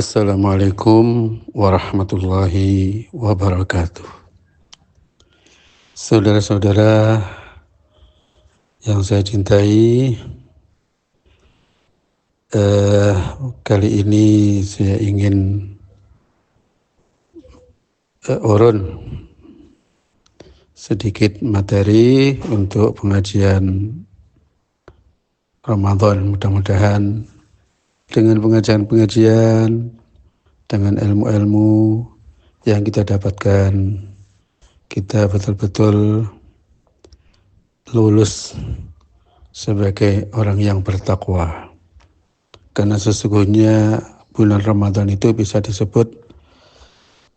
Assalamualaikum warahmatullahi wabarakatuh. Saudara-saudara yang saya cintai, kali ini saya ingin urun sedikit materi untuk pengajian Ramadan. Mudah-mudahan dengan pengajian-pengajian, dengan ilmu-ilmu yang kita dapatkan, kita betul-betul lulus sebagai orang yang bertakwa. Karena sesungguhnya bulan Ramadan itu bisa disebut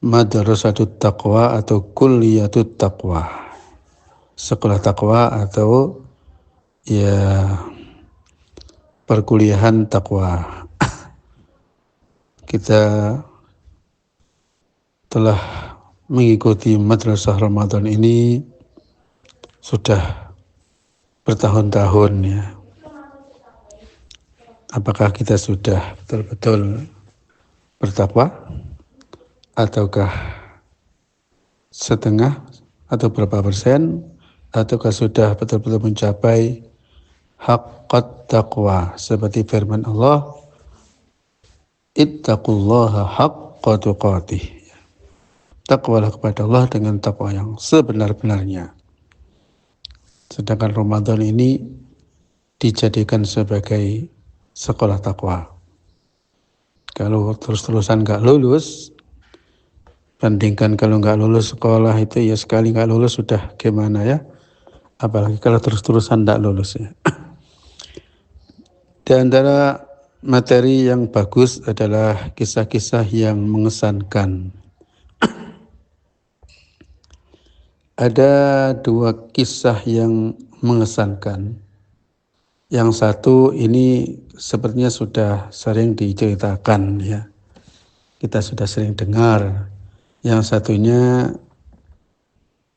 madrasatut taqwa atau kulliyatut taqwa. Sekolah takwa atau ya perkuliahan takwa. Kita telah mengikuti madrasah Ramadan ini sudah bertahun-tahun ya. Apakah kita sudah betul-betul bertakwa ataukah setengah atau berapa persen, ataukah sudah betul-betul mencapai haqqat taqwa seperti firman Allah, ittaqullaha haqqa tuqatih. Takwalah kepada Allah dengan takwa yang sebenar-benarnya. Sedangkan Ramadan ini dijadikan sebagai sekolah takwa. Kalau terus-terusan nggak lulus, bandingkan kalau nggak lulus sekolah itu ya sekali nggak lulus sudah gimana ya. Apalagi kalau terus-terusan nggak lulus ya. Di antara materi yang bagus adalah kisah-kisah yang mengesankan. Ada dua kisah yang mengesankan. Yang satu ini sepertinya sudah sering diceritakan ya. Kita sudah sering dengar. Yang satunya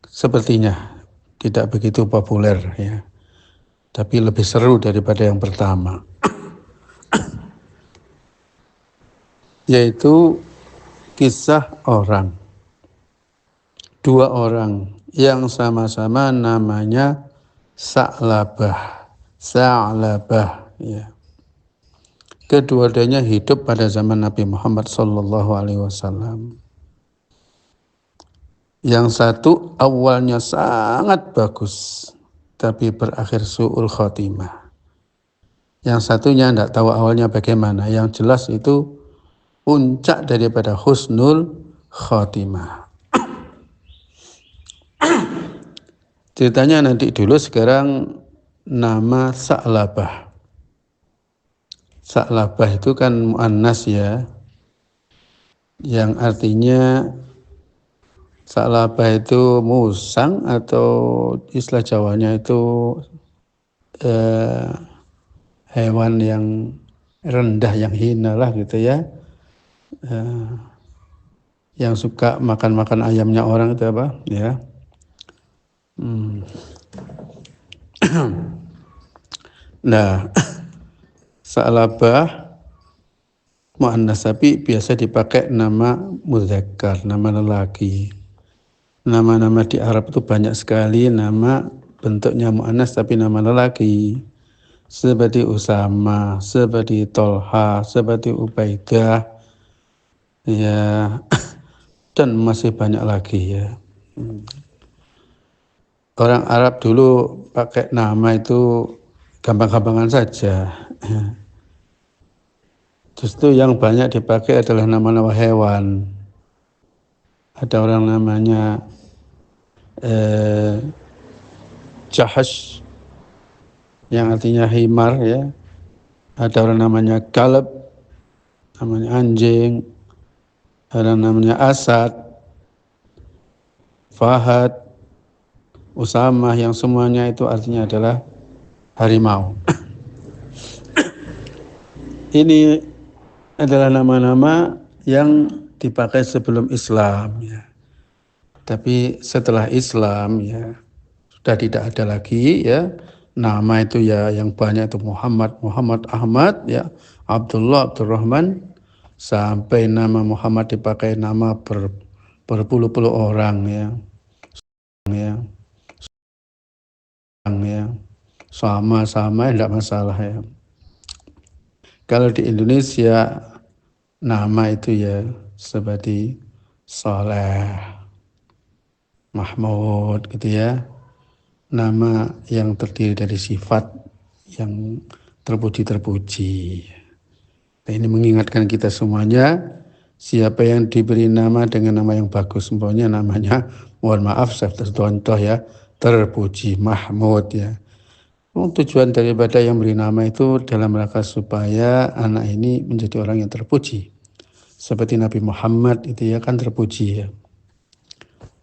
sepertinya tidak begitu populer ya. Tapi lebih seru daripada yang pertama. Yaitu kisah dua orang yang sama-sama namanya Sa'labah ya. Kedua-duanya hidup pada zaman Nabi Muhammad SAW. Yang satu awalnya sangat bagus, tapi berakhir su'ul khotimah. Yang satunya tidak tahu awalnya bagaimana. Yang jelas itu puncak daripada husnul khotimah. Ceritanya nanti dulu, sekarang nama Sa'labah. Sa'labah itu kan muannas ya, yang artinya Sa'labah itu musang atau istilah Jawanya itu hewan yang rendah, yang hina lah gitu ya. Yang suka makan-makan ayamnya orang itu apa ya. Nah, Sa'labah muannas tapi biasa dipakai nama mudzakkar, nama lelaki. Nama-nama di Arab itu banyak sekali nama bentuknya muannas tapi nama lelaki. Seperti Usama, seperti Tolha, seperti Ubaidah, ya, dan masih banyak lagi ya. Orang Arab dulu pakai nama itu gampang-gampangan saja. Justru yang banyak dipakai adalah nama-nama hewan. Ada orang namanya Jahash, yang artinya himar ya. Ada orang namanya Kalb, namanya anjing. Ada namanya Asad, Fahad, Usama, yang semuanya itu artinya adalah harimau. Ini adalah nama-nama yang dipakai sebelum Islam ya. Tapi setelah Islam ya sudah tidak ada lagi ya. Nama itu ya yang banyak itu Muhammad, Ahmad ya, Abdullah, Abdurrahman, sampai nama Muhammad dipakai nama berpuluh-puluh orang ya, sama-sama tidak masalah ya. Kalau di Indonesia nama itu ya seperti Soleh, Mahmud gitu ya. Nama yang terdiri dari sifat yang terpuji-terpuji. Nah, ini mengingatkan kita semuanya, siapa yang diberi nama dengan nama yang bagus, umpamanya namanya, mohon maaf saya contoh ya, terpuji, Mahmud ya. Tujuan daripada yang beri nama itu dalam rangka supaya anak ini menjadi orang yang terpuji. Seperti Nabi Muhammad itu ya kan terpuji ya.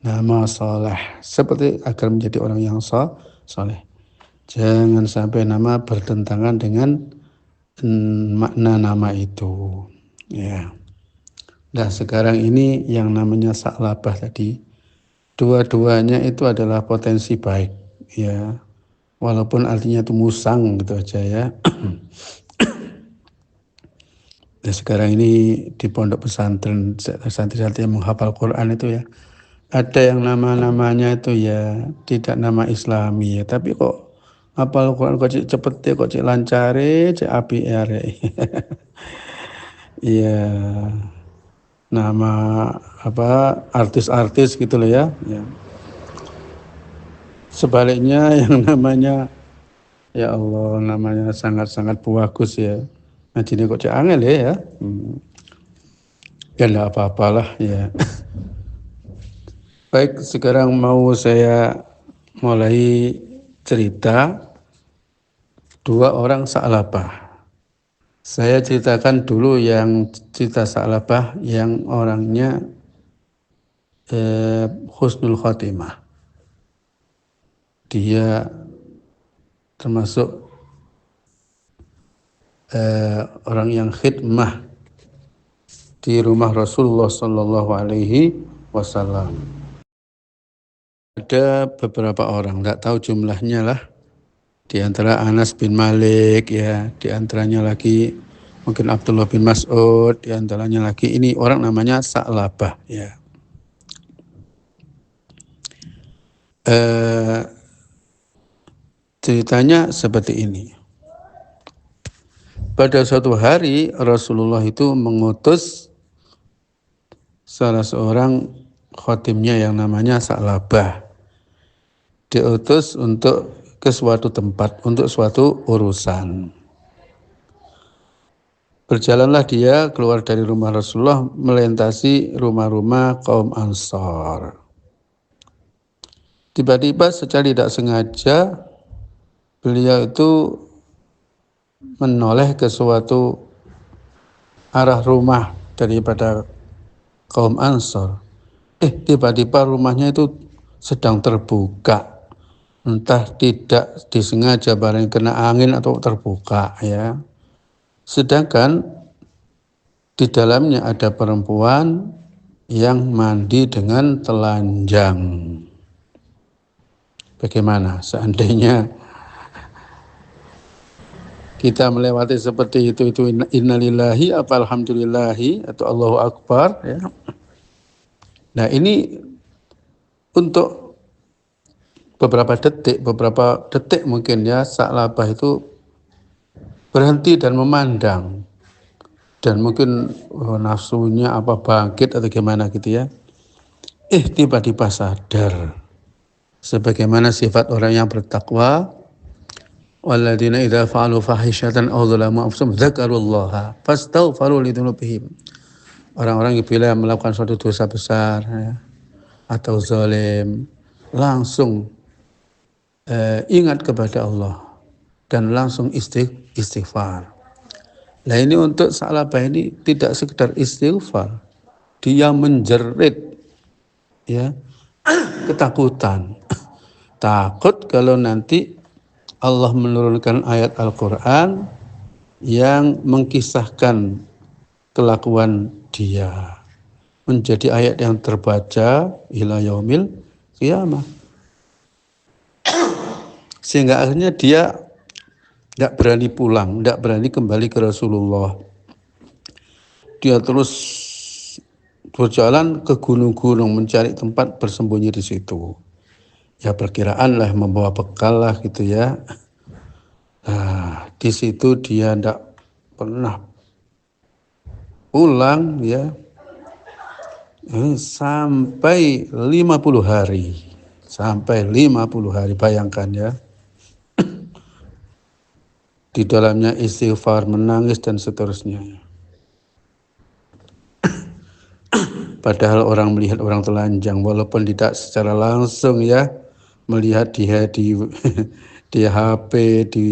Nama soleh, seperti agar menjadi orang yang soleh. Jangan sampai nama bertentangan dengan makna nama itu. Ya. Nah sekarang ini yang namanya Sa'labah tadi, dua-duanya itu adalah potensi baik. Ya, walaupun artinya itu musang gitu aja ya. Nah, sekarang ini di pondok pesantren santri-santri yang menghafal Quran itu ya, ada yang nama-namanya itu ya tidak nama Islami ya, tapi kok hafal Quran kok cek cepet ya, kok cek lancare, cek api are. Iya, nama apa artis-artis gitu loh ya. Ya. Sebaliknya yang namanya ya Allah namanya sangat-sangat bagus ya. Nah jadi kok cek angel ya. Ya enggak apa-apalah ya. Baik, sekarang mau saya mulai cerita dua orang Sa'labah. Saya ceritakan dulu yang cerita Sa'labah yang orangnya husnul khotimah. Dia termasuk orang yang khidmah di rumah Rasulullah Sallallahu Alaihi Wasallam. Ada beberapa orang, nggak tahu jumlahnya lah. Di antara Anas bin Malik ya, di antaranya lagi mungkin Abdullah bin Mas'ud, di antaranya lagi ini orang namanya Sa'labah ya. Ceritanya seperti ini. Pada suatu hari Rasulullah itu mengutus salah seorang khotimnya yang namanya Sa'labah. Diutus untuk ke suatu tempat, untuk suatu urusan. Berjalanlah dia keluar dari rumah Rasulullah melintasi rumah-rumah kaum Ansar. Tiba-tiba secara tidak sengaja beliau itu menoleh ke suatu arah rumah daripada kaum Ansar. Tiba-tiba rumahnya itu sedang terbuka. Entah tidak disengaja barang kena angin atau terbuka ya. Sedangkan di dalamnya ada perempuan yang mandi dengan telanjang. Bagaimana seandainya kita melewati seperti itu innalillahi apa alhamdulillahi atau Allahu Akbar ya. Nah ini untuk beberapa detik mungkin ya Sa'labah itu berhenti dan memandang dan mungkin nafsunya apa bangkit atau gimana gitu ya. Tiba-tiba sadar sebagaimana sifat orang yang bertakwa, walladzina idza fa'alu fahishatan aw dzalamu anfusahum dzakarullaha fastaghfiru lidzunubihim. Orang-orang yang bila melakukan suatu dosa besar ya, atau zalim langsung ingat kepada Allah dan langsung istighfar. Nah ini untuk Sa'labah ini tidak sekedar istighfar, dia menjerit ya ketakutan, takut kalau nanti Allah menurunkan ayat Al-Quran yang mengkisahkan kelakuan dia menjadi ayat yang terbaca ila yaumil qiyamah. Sehingga akhirnya dia tidak berani pulang, tidak berani kembali ke Rasulullah. dia terus berjalan ke gunung-gunung mencari tempat bersembunyi di situ. Ya perkiraan lah membawa bekal lah gitu ya. Nah, di situ dia tidak pernah pulang ya sampai 50 hari. Sampai 50 hari, bayangkan ya. Di dalamnya istighfar, menangis dan seterusnya. Padahal orang melihat orang telanjang walaupun tidak secara langsung ya, melihat dia di di HP, di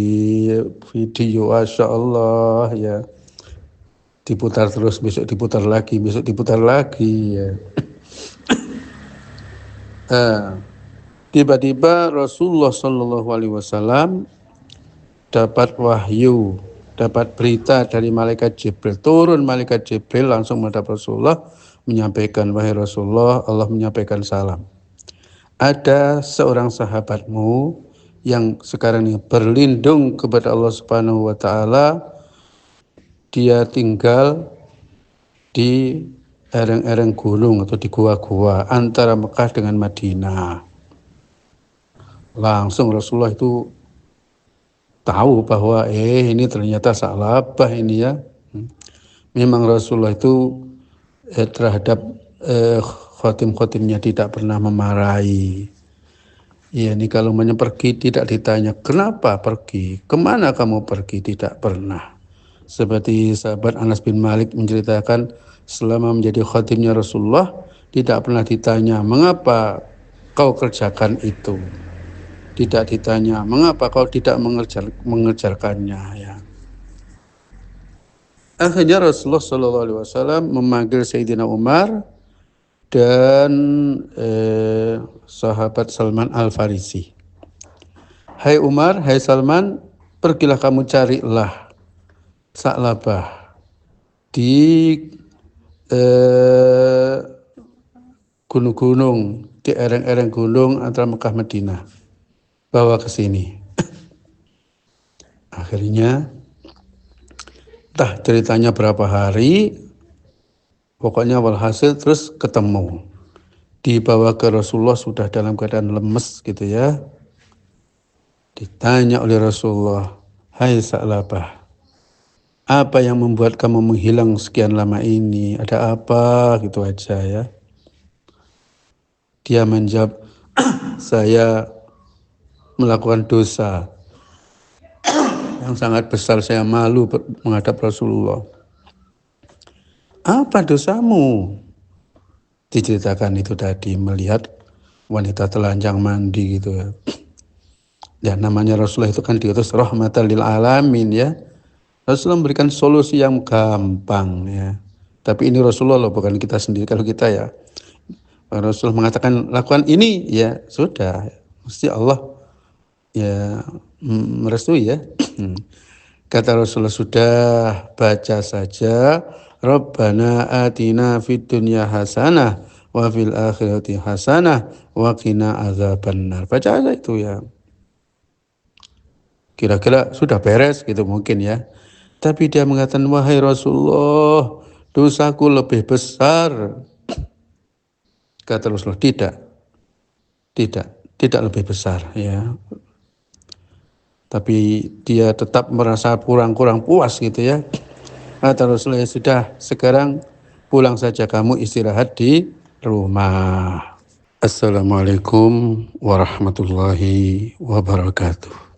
video, Masya Allah ya, diputar terus, besok diputar lagi, besok diputar lagi ya. Tiba-tiba Rasulullah Shallallahu Alaihi Wasallam dapat wahyu, dapat berita dari malaikat Jibril. Turun malaikat Jibril langsung menghadap Rasulullah, menyampaikan, wahai Rasulullah, Allah menyampaikan salam. Ada seorang sahabatmu yang sekarang ini berlindung kepada Allah Subhanahu wa taala. Dia tinggal di lereng-lereng gunung atau di gua-gua antara Mekah dengan Madinah. Langsung Rasulullah itu tahu bahwa ini ternyata Sa'labah ini ya. Memang Rasulullah itu terhadap khotim-khotimnya tidak pernah memarahi. Ya, ini kalau pergi tidak ditanya kenapa pergi, kemana kamu pergi, tidak pernah. Seperti sahabat Anas bin Malik menceritakan, selama menjadi khotimnya Rasulullah tidak pernah ditanya mengapa kau kerjakan itu. Tidak ditanya mengapa kau tidak mengerjakannya ya. Akhirnya Rasulullah SAW memanggil Sayyidina Umar dan sahabat Salman Al-Farisi. Hai Umar, hai Salman, pergilah kamu carilah Sa'labah di gunung-gunung, di ereng-ereng gunung antara Mekah Madinah. Bawa ke sini. Akhirnya entah ceritanya berapa hari, pokoknya walhasil terus ketemu. Dibawa ke Rasulullah sudah dalam keadaan lemes gitu ya. Ditanya oleh Rasulullah, hai Sa'labah, apa yang membuat kamu menghilang sekian lama ini? Ada apa? Gitu aja ya. Dia menjawab, saya melakukan dosa yang sangat besar, saya malu menghadap Rasulullah. Apa dosamu? Diceritakan itu tadi, melihat wanita telanjang mandi gitu ya. Ya namanya Rasulullah itu kan diutus rahmatan lil alamin ya. Rasulullah memberikan solusi yang gampang ya. Tapi ini Rasulullah loh, bukan kita sendiri. Kalau kita ya, Rasulullah mengatakan lakukan ini ya sudah, mesti Allah ya merestui ya. Kata Rasulullah, sudah baca saja, Rabbana atina fid dunya hasanah wa fil akhirati hasanah wa qina azabannar. Baca aja itu ya. Kira-kira sudah beres gitu mungkin ya. Tapi dia mengatakan, wahai Rasulullah, dosaku lebih besar. Kata Rasulullah, tidak lebih besar ya. Tapi dia tetap merasa kurang puas gitu ya. Kata Rasulullah, sudah sekarang pulang saja, kamu istirahat di rumah. Assalamualaikum warahmatullahi wabarakatuh.